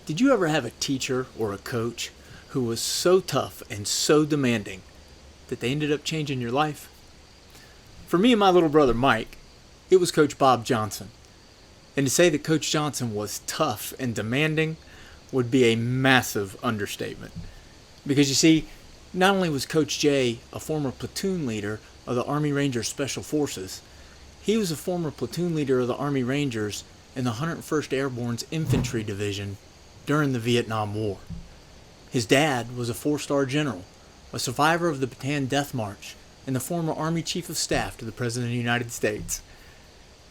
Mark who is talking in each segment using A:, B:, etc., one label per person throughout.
A: Did you ever have a teacher or a coach who was so tough and so demanding that they ended up changing your life? For me and my little brother Mike, it was Coach Bob Johnson. And to say that Coach Johnson was tough and demanding would be a massive understatement. Because you see, not only was Coach J a former platoon leader of the Army Rangers Special Forces, he was a former platoon leader of the Army Rangers in the 101st Airborne's Infantry Division during the Vietnam War. His dad was a 4-star general, a survivor of the Bataan Death March, and the former Army Chief of Staff to the President of the United States.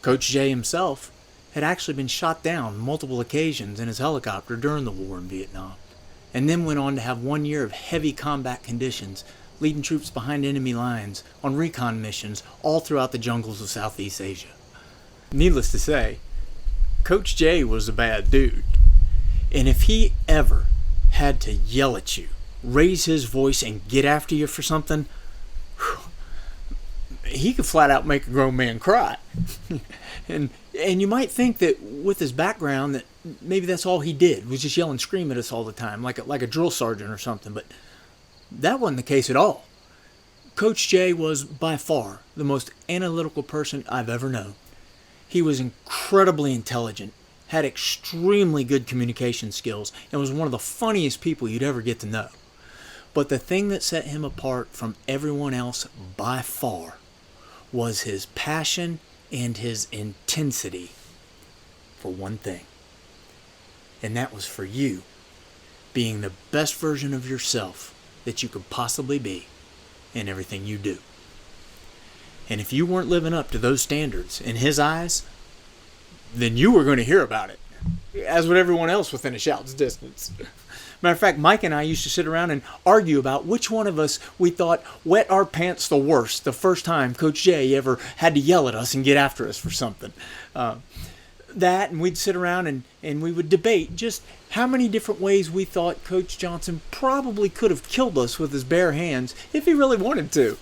A: Coach J himself had actually been shot down multiple occasions in his helicopter during the war in Vietnam, and then went on to have 1 year of heavy combat conditions, leading troops behind enemy lines on recon missions all throughout the jungles of Southeast Asia. Needless to say, Coach J was a bad dude. And if he ever had to yell at you, raise his voice, and get after you for something, he could flat out make a grown man cry. and you might think that with his background that maybe that's all he did, was just yell and scream at us all the time, like a drill sergeant or something, but that wasn't the case at all. Coach J was by far the most analytical person I've ever known. He was incredibly intelligent, had extremely good communication skills, and was one of the funniest people you'd ever get to know. But the thing that set him apart from everyone else by far was his passion and his intensity for one thing. And that was for you being the best version of yourself that you could possibly be in everything you do. And if you weren't living up to those standards in his eyes, then you were going to hear about it, as would everyone else within a shout's distance. Matter of fact, Mike and I used to sit around and argue about which one of us we thought wet our pants the worst the first time Coach J ever had to yell at us and get after us for something. And we'd sit around and we would debate just how many different ways we thought Coach Johnson probably could have killed us with his bare hands if he really wanted to.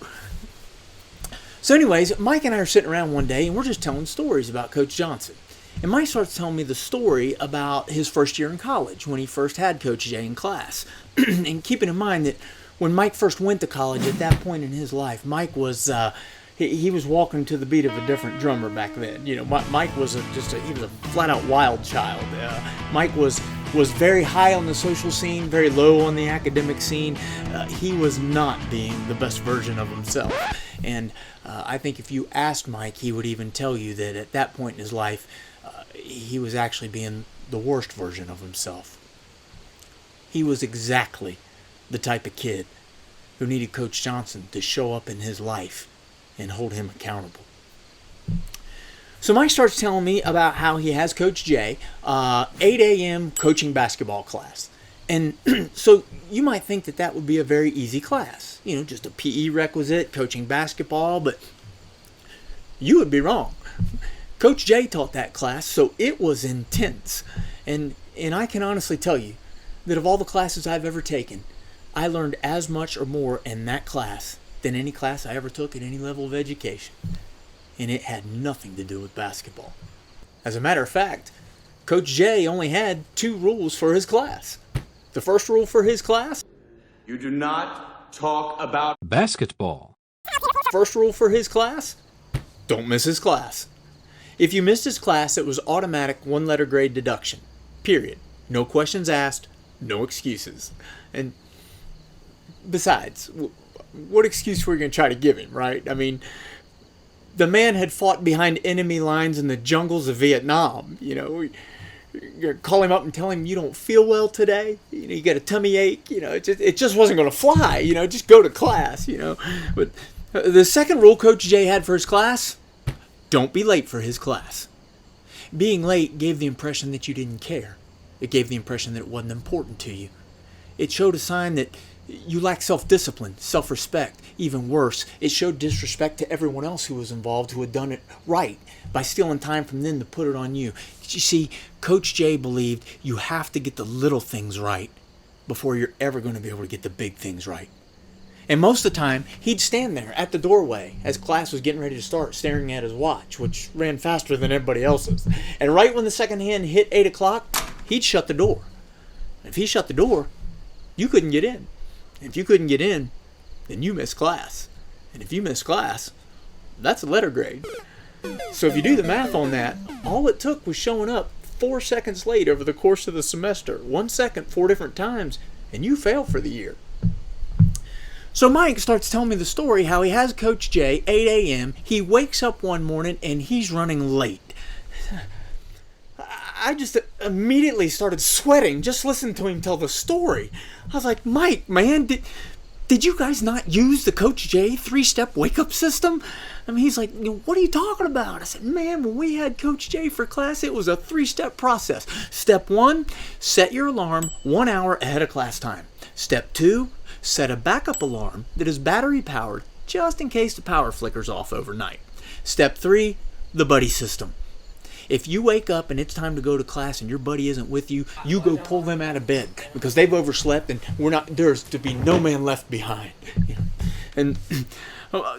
A: So anyways, Mike and I are sitting around one day and we're just telling stories about Coach Johnson. And Mike starts telling me the story about his first year in college when he first had Coach J in class. And keeping in mind that when Mike first went to college at that point in his life, Mike was he was walking to the beat of a different drummer back then. You know, Mike was he was a flat out wild child. Mike was very high on the social scene, very low on the academic scene. He was not being the best version of himself. And I think if you asked Mike, he would even tell you that at that point in his life, he was actually being the worst version of himself. He was exactly the type of kid who needed Coach Johnson to show up in his life and hold him accountable. So Mike starts telling me about how he has Coach J, 8 a.m. coaching basketball class. And so you might think that would be a very easy class. You know, just a PE requisite, coaching basketball, but you would be wrong. Coach J taught that class, so it was intense. And I can honestly tell you that of all the classes I've ever taken, I learned as much or more in that class than any class I ever took at any level of education. And it had nothing to do with basketball. As a matter of fact, Coach J only had 2 rules for his class. The first rule for his class:
B: you do not talk about
C: basketball.
A: First rule for his class: don't miss his class. If you missed his class, it was automatic 1-letter grade deduction. Period. No questions asked, no excuses. And besides, what excuse were you going to try to give him, right? I mean, the man had fought behind enemy lines in the jungles of Vietnam. You know, you call him up and tell him you don't feel well today. You know, you got a tummy ache. You know, it just wasn't going to fly. You know, just go to class. You know, but the second rule Coach J had for his class: don't be late for his class. Being late gave the impression that you didn't care. It gave the impression that it wasn't important to you. It showed a sign that you lacked self-discipline, self-respect. Even worse, it showed disrespect to everyone else who was involved, who had done it right, by stealing time from them to put it on you. You see, Coach J believed you have to get the little things right before you're ever going to be able to get the big things right. And most of the time, he'd stand there at the doorway as class was getting ready to start, staring at his watch, which ran faster than everybody else's. And right when the second hand hit 8 o'clock, he'd shut the door. If he shut the door, you couldn't get in. If you couldn't get in, then you missed class. And if you missed class, that's a letter grade. So if you do the math on that, all it took was showing up 4 seconds late over the course of the semester. 1 second, 4 different times, and you fail for the year. So Mike starts telling me the story how he has Coach J, 8 a.m. He wakes up one morning and he's running late. I just immediately started sweating just listening to him tell the story. I was like, Mike, man, did you guys not use the Coach J 3-step wake-up system? I mean, he's like, what are you talking about? I said, man, when we had Coach J for class, it was a 3-step process. Step 1, set your alarm 1 hour ahead of class time. Step 2, set a backup alarm that is battery powered just in case the power flickers off overnight. Step 3, the buddy system. If you wake up and it's time to go to class and your buddy isn't with you, you go pull them out of bed because they've overslept and there's to be no man left behind. And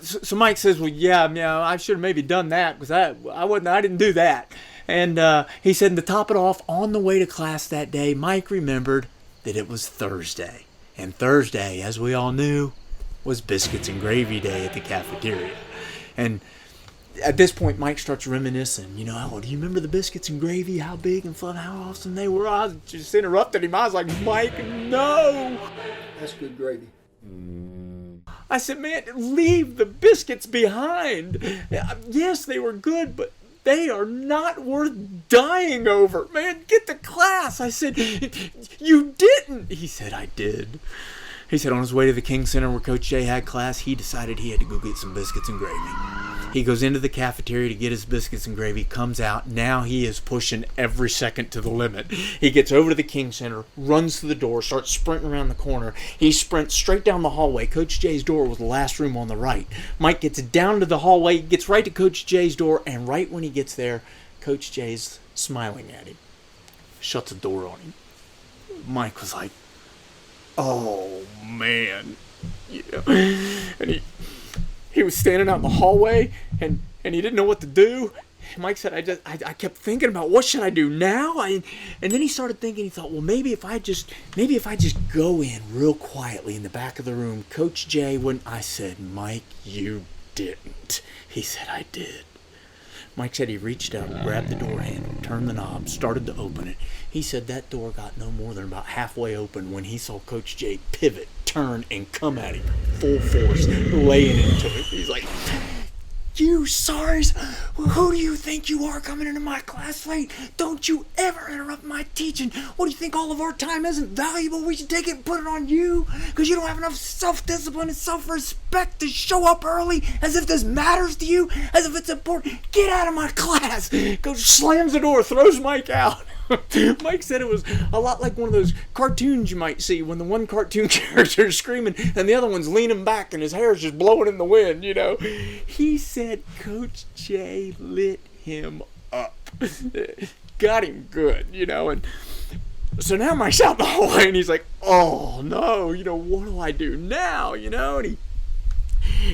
A: so Mike says, well, yeah, I should have maybe done that because I didn't do that. And he said, to top it off, on the way to class that day, Mike remembered that it was Thursday. And Thursday, as we all knew, was biscuits and gravy day at the cafeteria. And at this point, Mike starts reminiscing. Do you remember the biscuits and gravy? How big and fun, how awesome they were. I just interrupted him. I was like, Mike, no.
C: That's good gravy.
A: I said, man, leave the biscuits behind. Yes, they were good, but they are not worth dying over. Man, get to class. I said, you didn't. He said, I did. He said on his way to the King Center where Coach J had class, he decided he had to go get some biscuits and gravy. He goes into the cafeteria to get his biscuits and gravy, comes out. Now he is pushing every second to the limit. He gets over to the King Center, runs to the door, starts sprinting around the corner. He sprints straight down the hallway. Coach J's door was the last room on the right. Mike gets down to the hallway, gets right to Coach J's door, and right when he gets there, Coach J's smiling at him. Shuts the door on him. Mike was like, oh, man. And he was standing out in the hallway, and he didn't know what to do. Mike said, I kept thinking about what should I do now? And then he started thinking, he thought, well, maybe if I just go in real quietly in the back of the room, Coach J wouldn't. I said, Mike, you didn't. He said, I did. Mike said he reached out, grabbed the door handle, turned the knob, started to open it. He said that door got no more than about halfway open when he saw Coach J pivot, turn, and come at him full force, laying into it. He's like, you sorries? Who do you think you are coming into my class late? Don't you ever interrupt my teaching. What do you think, all of our time isn't valuable? We should take it and put it on you because you don't have enough self-discipline and self-respect to show up early as if this matters to you, as if it's important. Get out of my class. Coach slams the door, throws Mike out. Mike said it was a lot like one of those cartoons you might see when the one cartoon character is screaming and the other one's leaning back and his hair is just blowing in the wind, He said Coach J lit him up. Got him good, and so now Mike's out in the hallway and he's like, oh no, what do I do now, and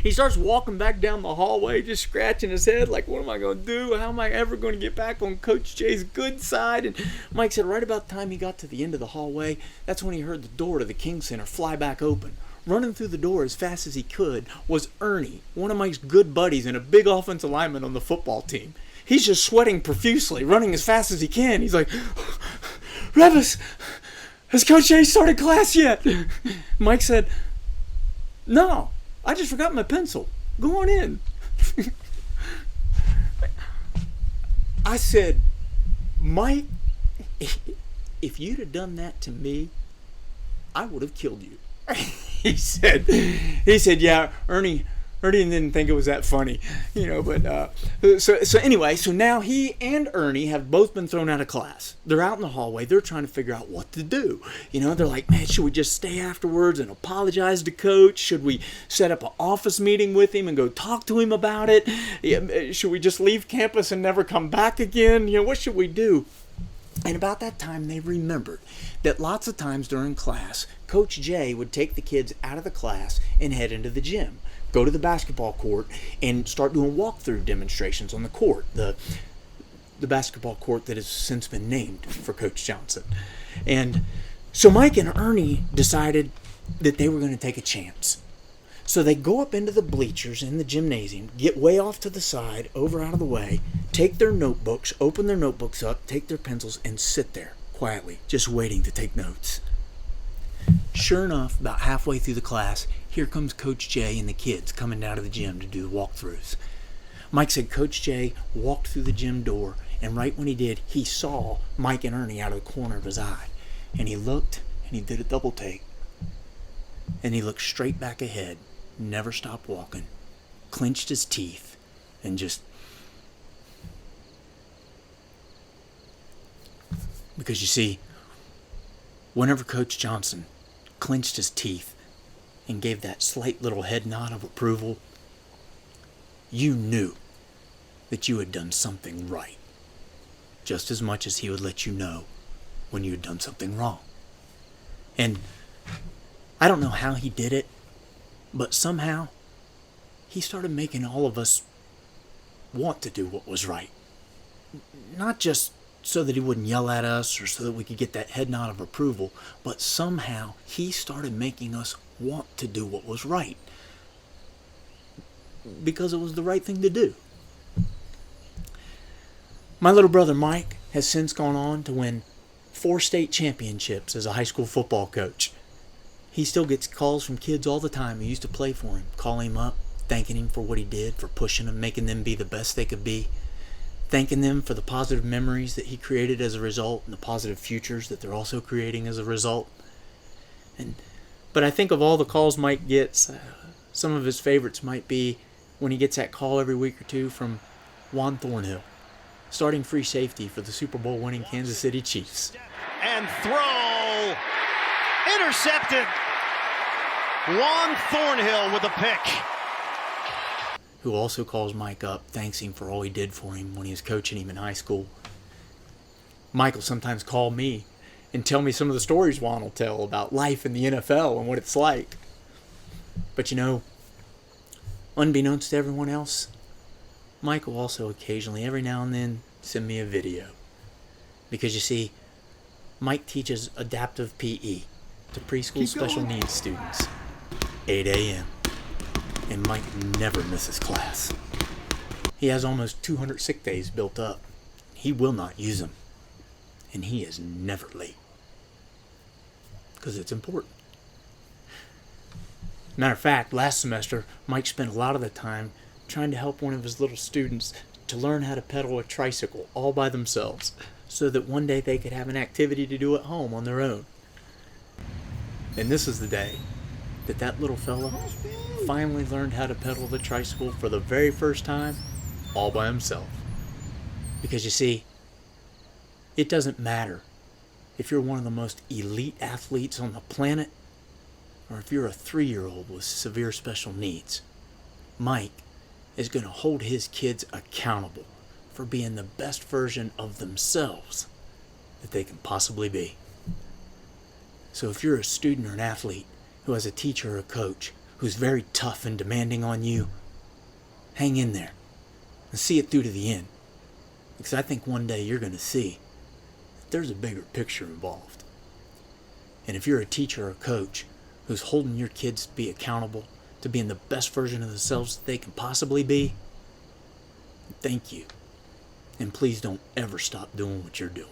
A: he starts walking back down the hallway, just scratching his head like, what am I going to do? How am I ever going to get back on Coach J's good side? And Mike said right about the time he got to the end of the hallway, that's when he heard the door to the King Center fly back open. Running through the door as fast as he could was Ernie, one of Mike's good buddies and a big offensive lineman on the football team. He's just sweating profusely, running as fast as he can. He's like, Revis, has Coach J started class yet? Mike said, no. I just forgot my pencil. Go on in. I said, Mike, if you'd have done that to me, I would have killed you. He said, yeah, Ernie didn't think it was that funny, but so anyway, so now he and Ernie have both been thrown out of class. They're out in the hallway. They're trying to figure out what to do. They're like, man, should we just stay afterwards and apologize to Coach? Should we set up an office meeting with him and go talk to him about it? Should we just leave campus and never come back again? What should we do? And about that time, they remembered that lots of times during class, Coach J would take the kids out of the class and head into the gym. Go to the basketball court and start doing walkthrough demonstrations on the court, the basketball court that has since been named for Coach Johnson. And So Mike and Ernie decided that they were going to take a chance. So they go up into the bleachers in the gymnasium, get way off to the side, over out of the way, take their notebooks, open their notebooks up, take their pencils, and sit there quietly, just waiting to take notes. Sure enough, about halfway through the class, here comes Coach Jay and the kids coming down to the gym to do the walkthroughs. Mike said Coach Jay walked through the gym door, and right when he did, he saw Mike and Ernie out of the corner of his eye. And he looked, and he did a double take. And he looked straight back ahead, never stopped walking, clenched his teeth, and just... Because you see, whenever Coach Johnson clenched his teeth and gave that slight little head nod of approval, you knew that you had done something right, just as much as he would let you know when you had done something wrong. And I don't know how he did it, but somehow he started making all of us want to do what was right. Not just so that he wouldn't yell at us or so that we could get that head nod of approval, but somehow he started making us want to do what was right. Because it was the right thing to do. My little brother Mike has since gone on to win 4 state championships as a high school football coach. He still gets calls from kids all the time who used to play for him, calling him up, thanking him for what he did, for pushing them, making them be the best they could be, thanking them for the positive memories that he created as a result and the positive futures that they're also creating as a result. But I think of all the calls Mike gets, some of his favorites might be when he gets that call every week or two from Juan Thornhill, starting free safety for the Super Bowl winning Kansas City Chiefs.
C: And throw intercepted. Juan Thornhill with a pick.
A: Who also calls Mike up, thanks him for all he did for him when he was coaching him in high school. Mike will sometimes call me and tell me some of the stories Juan will tell about life in the NFL and what it's like. But you know, unbeknownst to everyone else, Mike will also occasionally, every now and then, send me a video. Because you see, Mike teaches adaptive PE to preschool special needs students. 8 a.m. And Mike never misses class. He has almost 200 sick days built up. He will not use them. And he is never late. Because it's important. Matter of fact, last semester, Mike spent a lot of the time trying to help one of his little students to learn how to pedal a tricycle all by themselves, so that one day they could have an activity to do at home on their own. And this is the day that that little fella finally learned how to pedal the tricycle for the very first time all by himself. Because you see, it doesn't matter if you're one of the most elite athletes on the planet or if you're a 3-year-old with severe special needs. Mike is going to hold his kids accountable for being the best version of themselves that they can possibly be. So if you're a student or an athlete who has a teacher or a coach who's very tough and demanding on you, hang in there and see it through to the end. Because I think one day you're going to see that there's a bigger picture involved. And if you're a teacher or a coach who's holding your kids to be accountable to being the best version of themselves that they can possibly be, thank you. And please don't ever stop doing what you're doing.